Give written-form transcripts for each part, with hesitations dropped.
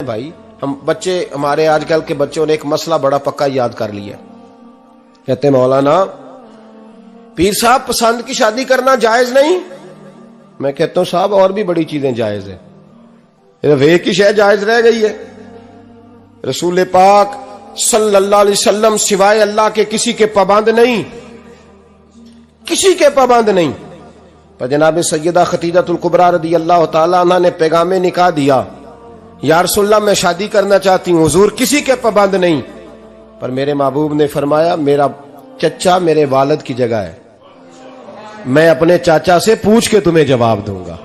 भाई। हम बच्चे, हमारे आजकल के बच्चों ने एक मसला बड़ा पक्का याद कर लिया। कहते मौलाना पीर साहब पसंद की शादी करना जायज नहीं। मैं कहता हूं साहब और भी बड़ी चीजें जायज है, एक ही शय जायज रह गई है। रसूल पाक सल्लल्लाहु अलैहि वसल्लम सिवाय अल्लाह के किसी के पाबंद नहीं, किसी के पाबंद नहीं। पर जनाब सैयदा खतीजतुल कुबरा रदी अल्लाह ताला अन्हा ने पैगामे निकाह दिया, या रसूलल्लाह मैं शादी करना चाहती हूं, हुजूर किसी के पाबंद नहीं। पर मेरे महबूब ने फरमाया मेरा चचा मेरे वालिद की जगह है, मैं अपने चाचा से पूछ के तुम्हें जवाब दूंगा।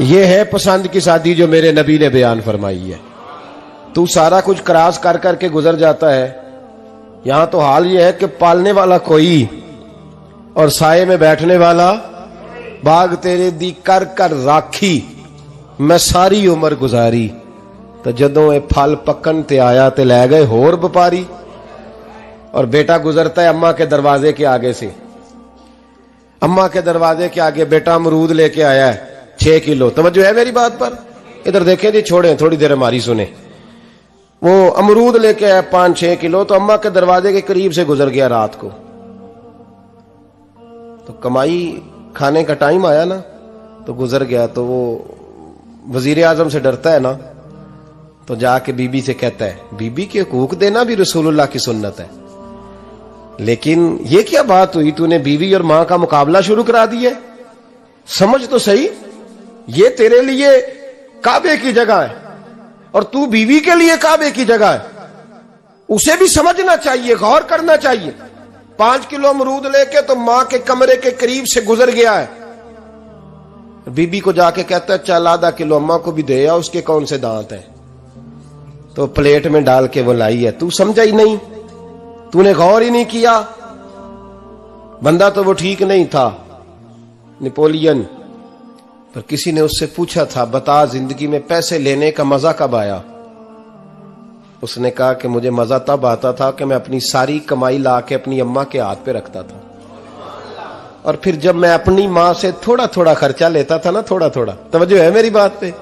यह है पसंद की शादी जो मेरे नबी ने बयान फरमाई है। तू सारा कुछ क्रॉस कर करके गुजर जाता है। यहां तो हाल यह है कि पालने वाला कोई और साये में बैठने वाला, बाग तेरे दी कर कर राखी मैं सारी उम्र गुजारी, तो जदों ये फल पकन ते आया ते लै गए होर व्यापारी। और बेटा गुजरता है अम्मा के दरवाजे के आगे से, अम्मा के दरवाजे के आगे बेटा अमरूद लेके आया है 6 किलो। तवज्जो है मेरी बात पर? इधर देखें जी, छोड़े थोड़ी देर हमारी सुने। वो अमरूद लेके आया 5-6 किलो, तो अम्मा के दरवाजे के करीब से गुजर गया रात को। तो कमाई खाने का टाइम आया ना, तो गुजर गया। तो वो वजीर आजम से डरता है ना, तो जाके बीबी से कहता है बीबी के हकूक देना भी रसूलुल्लाह की सुन्नत है। लेकिन ये क्या बात हुई, तूने बीवी और मां का मुकाबला शुरू करा दिया? समझ तो सही, ये तेरे लिए काबे की जगह है और तू बीवी के लिए काबे की जगह है। उसे भी समझना चाहिए, गौर करना चाहिए। 5 किलो अमरूद लेके तो मां के कमरे के करीब से गुजर गया है। बीबी को जाके कहता है चल आधा किलो अम्मा को भी दे आ, उसके कौन से दांत हैं। तो प्लेट में डाल के वो लाई है। तू समझा ही नहीं, तूने गौर ही नहीं किया। बंदा तो वो ठीक नहीं था, नेपोलियन। पर किसी ने उससे पूछा था बता जिंदगी में पैसे लेने का मजा कब आया? उसने कहा कि मुझे मजा तब आता था कि मैं अपनी सारी कमाई ला के अपनी अम्मा के हाथ पे रखता था, और फिर जब मैं अपनी मां से थोड़ा थोड़ा खर्चा लेता था ना, थोड़ा थोड़ा, तवज्जो है मेरी बात पे?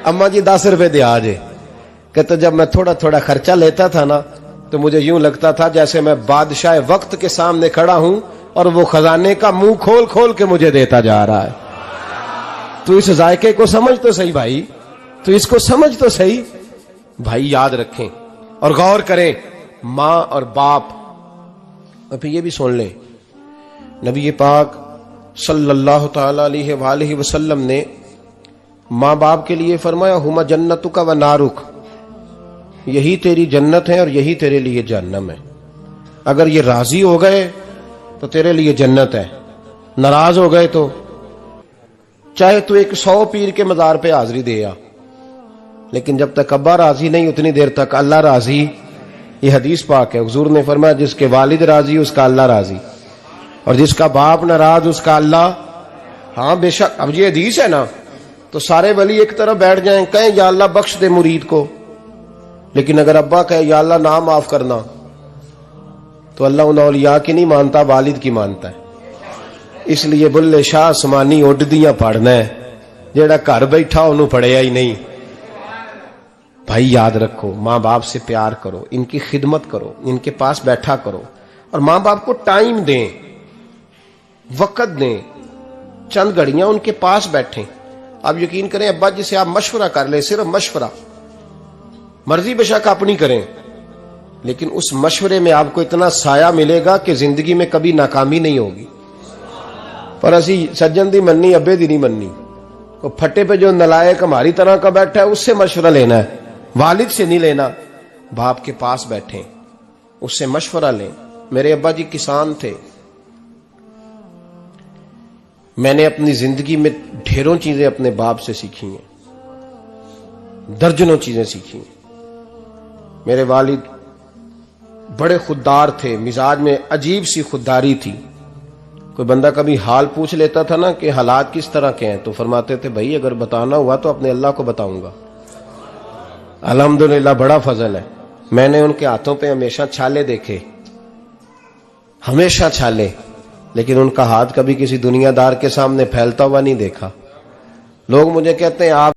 अम्मा जी 10 रुपए दे आज। कहते जब मैं थोड़ा थोड़ा खर्चा लेता था ना, तो मुझे यूं लगता था जैसे मैं बादशाह वक्त के सामने खड़ा हूं और वो खजाने का मुंह खोल खोल के मुझे देता जा रहा है। तू इस जायके को समझ तो सही भाई, तू इसको समझ तो सही भाई। याद रखें और गौर करें, मां और बाप। और फिर ये भी सुन लें, नबी पाक सल्लल्लाहु ताला अलैहि वसल्लम ने मां बाप के लिए फरमाया हुमा जन्नतुका व नारुक, यही तेरी जन्नत है और यही तेरे लिए जहन्नम है। अगर ये राजी हो गए तो तेरे लिए जन्नत है, नाराज हो गए तो चाहे तू 100 पीर के मजार पे हाजिरी दे आ, लेकिन जब तक अब्बा राजी नहीं उतनी देर तक अल्लाह राजी। ये हदीस पाक है, हुजूर ने फरमाया जिसके वालिद राजी उसका अल्लाह राजी, और जिसका बाप नाराज उसका अल्लाह। हाँ बेशक, अब ये हदीस है ना, तो सारे वली एक तरफ बैठ जाएं, कहें या अल्लाह बख्श दे मुरीद को, लेकिन अगर अब्बा कहे या अल्लाह ना माफ करना, तो अल्लाह उन औलिया की नहीं मानता, वालिद की मानता है। इसलिए बुल्ले शाह समानी उड्दियां पढ़ना है, जेड़ा घर बैठा उन्होंने पढ़िया ही नहीं। भाई याद रखो, मां बाप से प्यार करो, इनकी खिदमत करो, इनके पास बैठा करो, और मां बाप को टाइम दें, वक्त दें, चंद घड़ियां उनके पास बैठें। आप यकीन करें अब्बा जी से आप मशवरा कर ले, सिर्फ मशवरा, मर्जी बेशक अपनी करें, लेकिन उस मशवरे में आपको इतना साया मिलेगा कि जिंदगी में कभी नाकामी नहीं होगी। पर असी सज्जन दी मननी, अब्बे दी नहीं मननी। वो फटे पे जो नलायक हमारी तरह का बैठा है उससे मशवरा लेना है, वालिद से नहीं लेना। बाप के पास बैठे, उससे मशवरा लें। मेरे अब्बा जी किसान थे, मैंने अपनी जिंदगी में ढेरों चीजें अपने बाप से सीखी हैं, दर्जनों चीजें सीखी हैं। मेरे वालिद बड़े खुददार थे, मिजाज में अजीब सी खुददारी थी। कोई बंदा कभी हाल पूछ लेता था ना कि हालात किस तरह के हैं, तो फरमाते थे भाई अगर बताना हुआ तो अपने अल्लाह को बताऊंगा। अल्हम्दुलिल्लाह बड़ा फजल है, मैंने उनके हाथों पे हमेशा छाले देखे, हमेशा छाले, लेकिन उनका हाथ कभी किसी दुनियादार के सामने फैलता हुआ नहीं देखा। लोग मुझे कहते हैं आप